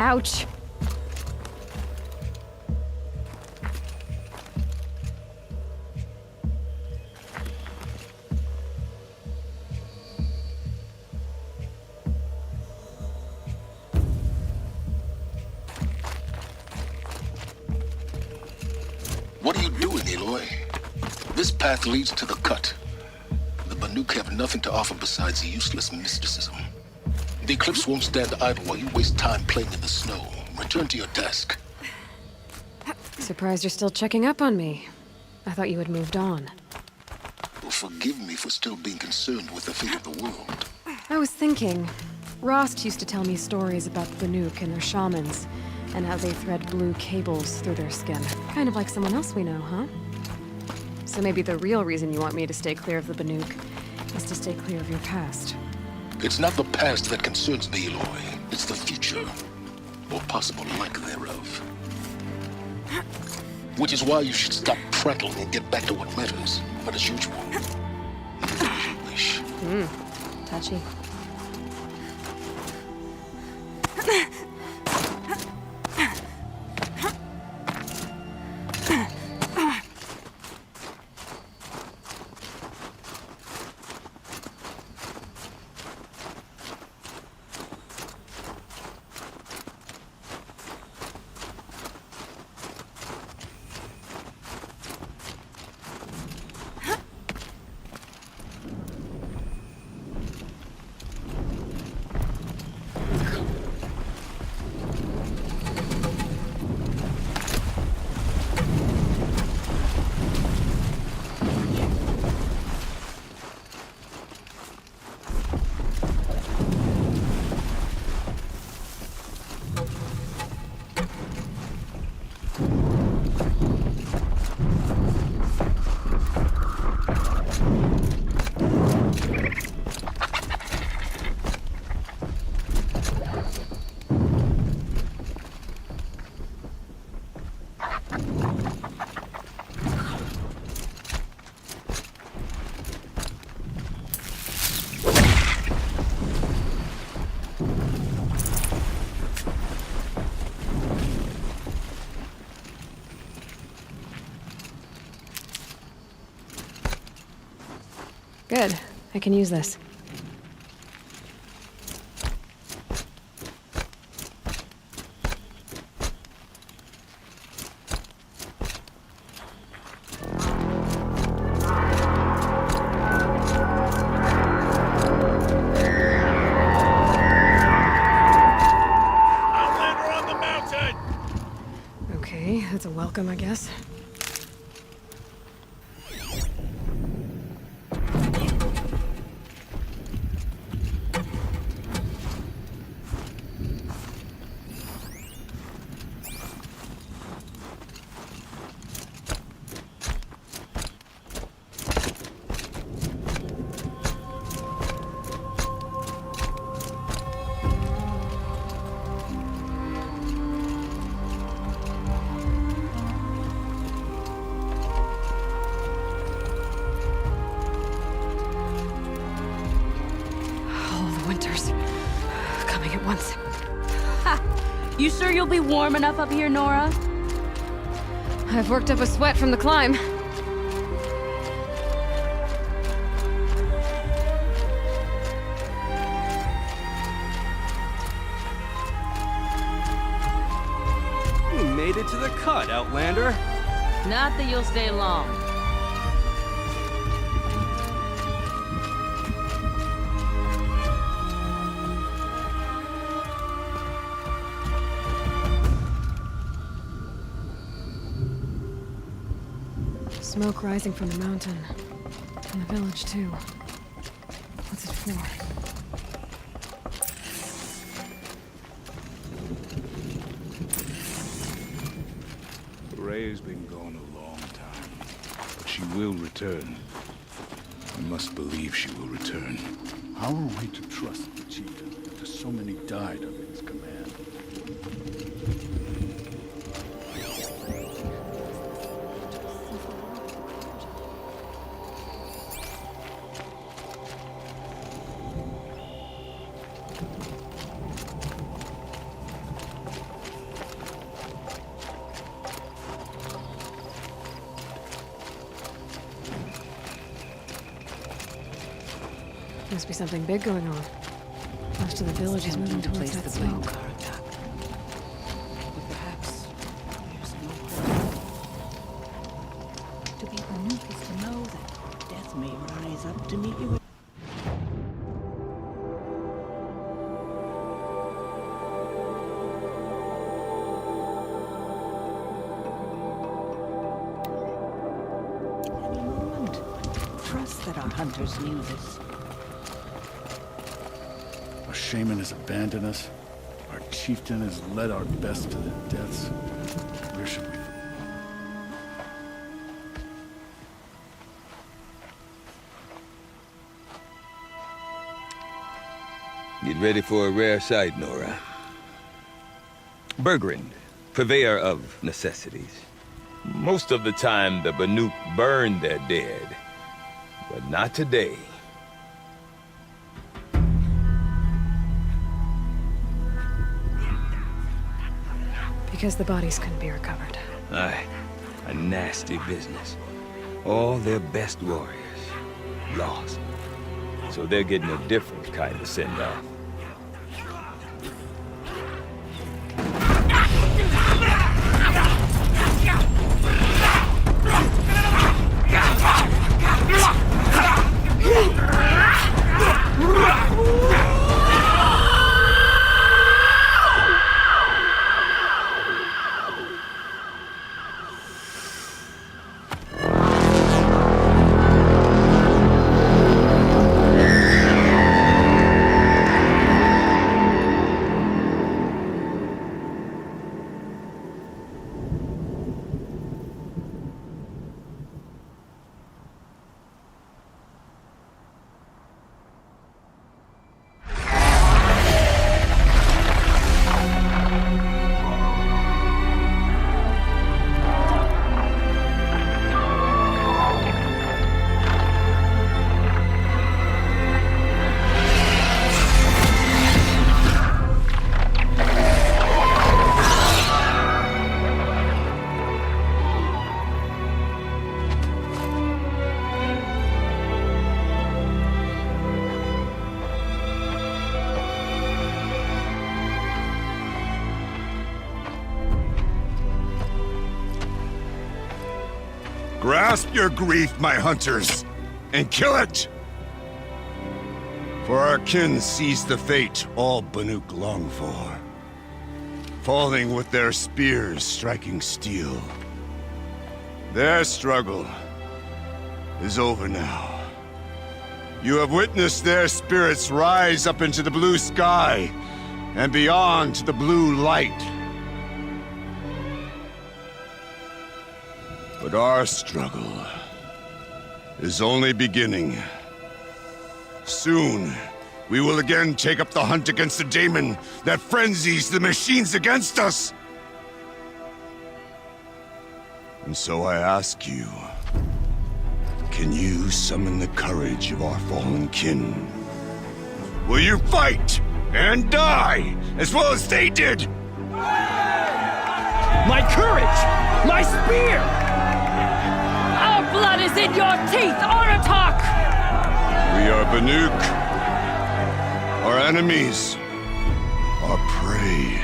Ouch. What are you doing, Aloy? This path leads to the cut. The Banuk have nothing to offer besides useless mysticism. The Eclipse won't stand idle while you waste time playing in the snow. Return to your desk. Surprised you're still checking up on me. I thought you had moved on. Well, forgive me for still being concerned with the fate of the world. I was thinking, Rost used to tell me stories about the Banuk and their shamans, and how they thread blue cables through their skin. Kind of like someone else we know, huh? So maybe the real reason you want me to stay clear of the Banuk is to stay clear of your past. It's not the past that concerns me, Aloy. It's the future. Or possible lack thereof. Which is why you should stop prattling and get back to what matters. But as usual, move as you wish. Touchy. Good. I can use this. Outlander on the mountain! Okay, that's a welcome, I guess. Winters. Coming at once. You sure you'll be warm enough up here, Nora? I've worked up a sweat from the climb. You made it to the cut, Outlander. Not that you'll stay long. Smoke rising from the mountain. From the village, too. What's it for? Ray's been gone a long time, but she will return. I must believe she will return. How are we to trust the chief after so many died under his command? Must be something big going on. Most of the village is moving to towards place that the blame, smoke. Aratak. But perhaps there's no hope. To be Banuk is to know that death may rise up to meet you. Any moment. Trust that our hunters knew this. Our shaman has abandoned us. Our chieftain has led our best to their deaths. Where should we go? Get ready for a rare sight, Nora. Bergrand, purveyor of necessities. Most of the time, the Banuk burn their dead. But not today. Because the bodies couldn't be recovered. Aye, a nasty business. All their best warriors lost. So they're getting a different kind of send-off. Grasp your grief, my hunters, and kill it! For our kin sees the fate all Banuk long for. Falling with their spears striking steel. Their struggle is over now. You have witnessed their spirits rise up into the blue sky and beyond to the blue light. But our struggle is only beginning. Soon, we will again take up the hunt against the daemon that frenzies the machines against us. And so I ask you, can you summon the courage of our fallen kin? Will you fight and die as well as they did? My courage! My spear! Our blood is in your teeth, Aratak! We are Banuk. Our enemies are prey.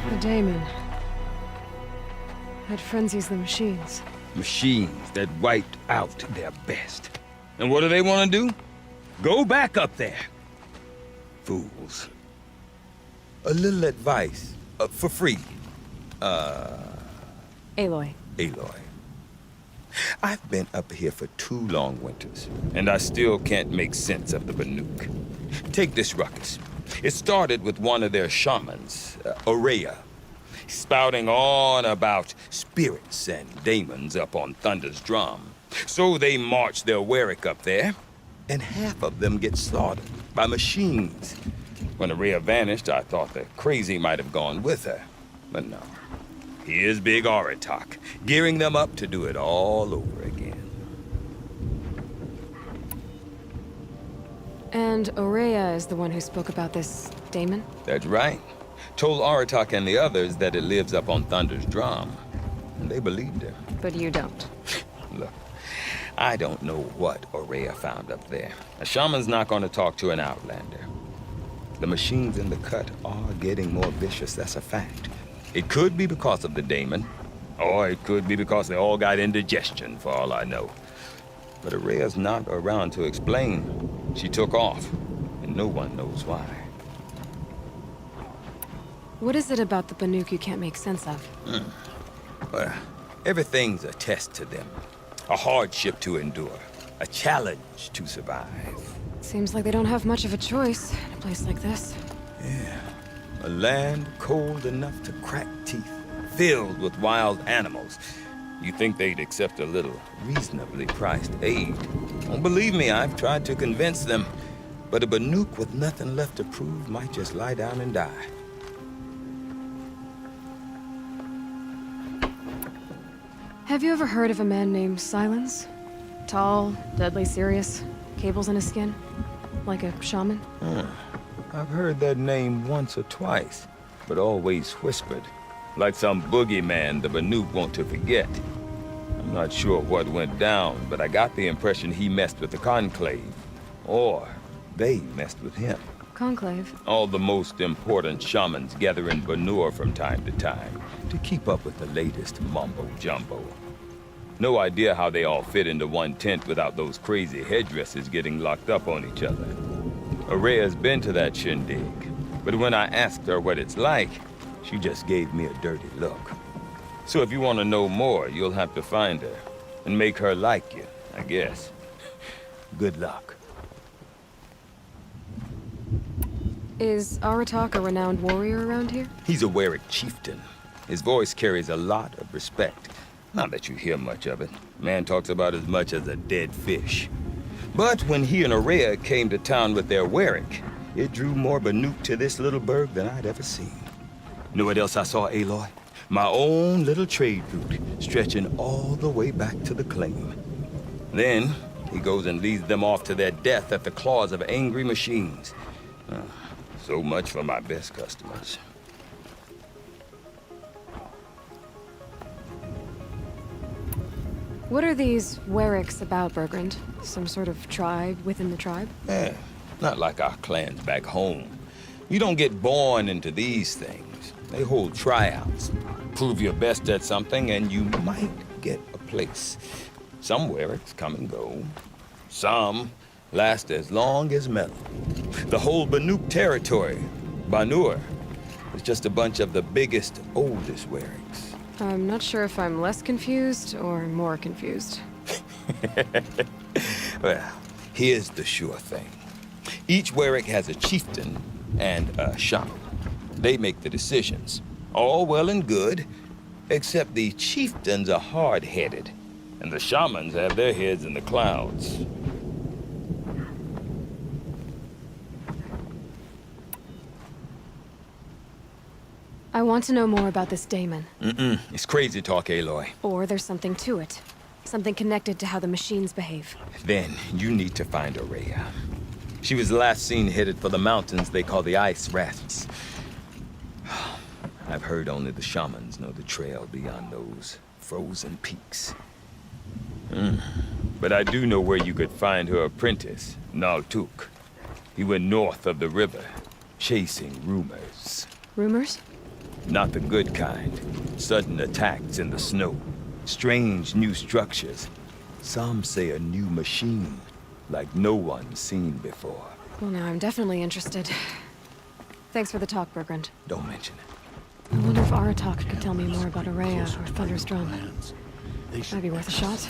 The daemon. That frenzies the machines. Machines that wiped out their best. And what do they want to do? Go back up there. Fools. A little advice, for free. Aloy. Aloy. I've been up here for 2 long winters, and I still can't make sense of the Banuk. Take this ruckus. It started with one of their shamans, Ourea, spouting on about spirits and daemons up on Thunder's drum. So they march their Warwick up there, and half of them get slaughtered by machines. When Ourea vanished, I thought the crazy might have gone with her, but no. Here's Big Aratak, gearing them up to do it all over again. And Ourea is the one who spoke about this daemon? That's right. Told Aratak and the others that it lives up on Thunder's drum. and they believed her. But you don't. Look, I don't know what Aurea found up there. A shaman's not going to talk to an outlander. The machines in the cut are getting more vicious, that's a fact. It could be because of the daemon, or it could be because they all got indigestion, for all I know. But Aurea's not around to explain. She took off, and no one knows why. What is it about the Banuk you can't make sense of? Well, everything's a test to them. A hardship to endure. A challenge to survive. Seems like they don't have much of a choice in a place like this. Yeah. A land cold enough to crack teeth, filled with wild animals. You think they'd accept a little reasonably priced aid. Don't believe me, I've tried to convince them. But a Banuk with nothing left to prove might just lie down and die. Have you ever heard of a man named Silence? Tall, deadly serious, cables in his skin? Like a shaman? I've heard that name once or twice, but always whispered. Like some boogeyman the Banuk want to forget. I'm not sure what went down, but I got the impression he messed with the Conclave. Or they messed with him. Conclave? All the most important shamans gather in Banur from time to time to keep up with the latest mumbo-jumbo. No idea how they all fit into one tent without those crazy headdresses getting locked up on each other. Aurea's been to that shindig, but when I asked her what it's like, she just gave me a dirty look. So if you want to know more, you'll have to find her and make her like you, I guess. Good luck. Is Aratak a renowned warrior around here? He's a Werik chieftain. His voice carries a lot of respect. Not that you hear much of it. Man talks about as much as a dead fish. But when he and Aurea came to town with their Werik, it drew more Banuk to this little burg than I'd ever seen. Know what else I saw, Aloy? My own little trade route, stretching all the way back to the claim. Then, he goes and leads them off to their death at the claws of angry machines. So much for my best customers. What are these Weriks about, Bergrand? Some sort of tribe within the tribe? Not like our clans back home. You don't get born into these things. They hold tryouts. Prove your best at something and you might get a place. Some Weriks come and go. Some last as long as metal. The whole Banuk territory, Banur, is just a bunch of the biggest, oldest Weriks. I'm not sure if I'm less confused or more confused. Well, here's the sure thing. Each Werik has a chieftain and a shaman. They make the decisions. All well and good, except the chieftains are hard-headed, and the shamans have their heads in the clouds. I want to know more about this daemon. It's crazy talk, Aloy. Or there's something to it. Something connected to how the machines behave. Then you need to find Aurea. She was last seen headed for the mountains they call the Ice Rafts. I've heard only the shamans know the trail beyond those frozen peaks. But I do know where you could find her apprentice, Naltuk. He went north of the river, chasing rumors. Rumors? Not the good kind. Sudden attacks in the snow. Strange new structures. Some say a new machine, like no one's seen before. Well, now I'm definitely interested. Thanks for the talk, Bergrand. Don't mention it. I wonder if Aratak could tell me more about Aurea or Thunder's drum. Might be worth a shot.